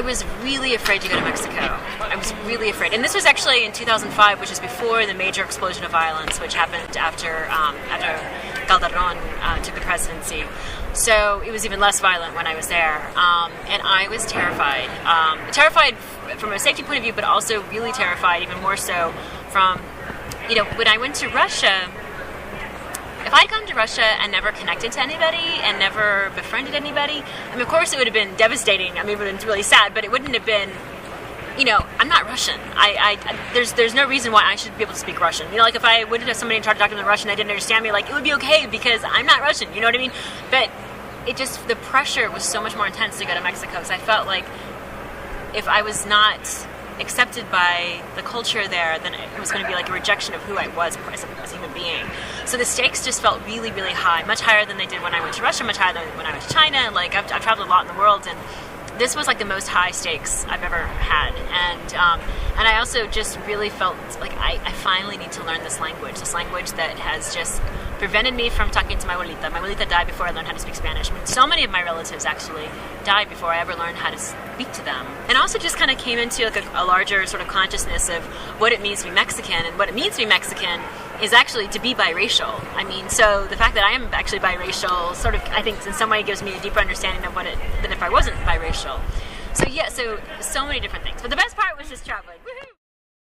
I was really afraid to go to Mexico. I was really afraid. And this was actually in 2005, which is before the major explosion of violence, which happened after Calderon took the presidency. So it was even less violent when I was there. And I was terrified. Terrified from a safety point of view, but also really terrified, even more so from, when I went to Russia. If I'd gone to Russia and never connected to anybody and never befriended anybody, of course it would have been devastating. It would have been really sad, but it wouldn't have been, I'm not Russian. There's no reason why I should be able to speak Russian. Like if I would have somebody and tried to talk to them in Russian, they didn't understand me, it would be okay because I'm not Russian, you know what I mean? But the pressure was so much more intense to go to Mexico because I felt like if I was not accepted by the culture there, then it was going to be like a rejection of who I was as a human being. So the stakes just felt really, really high, much higher than they did when I went to Russia, much higher than when I went to China. I've traveled a lot in the world, and this was the most high stakes I've ever had. And I also just really felt like I finally need to learn this language that has just prevented me from talking to my abuelita. My abuelita died before I learned how to speak Spanish. So many of my relatives actually died before I ever learned how to speak to them. And also just kind of came into a larger sort of consciousness of what it means to be Mexican. And what it means to be Mexican is actually to be biracial. So the fact that I am actually biracial sort of, I think in some way gives me a deeper understanding of than if I wasn't biracial. So yeah, so many different things. But the best part was just traveling. Woohoo!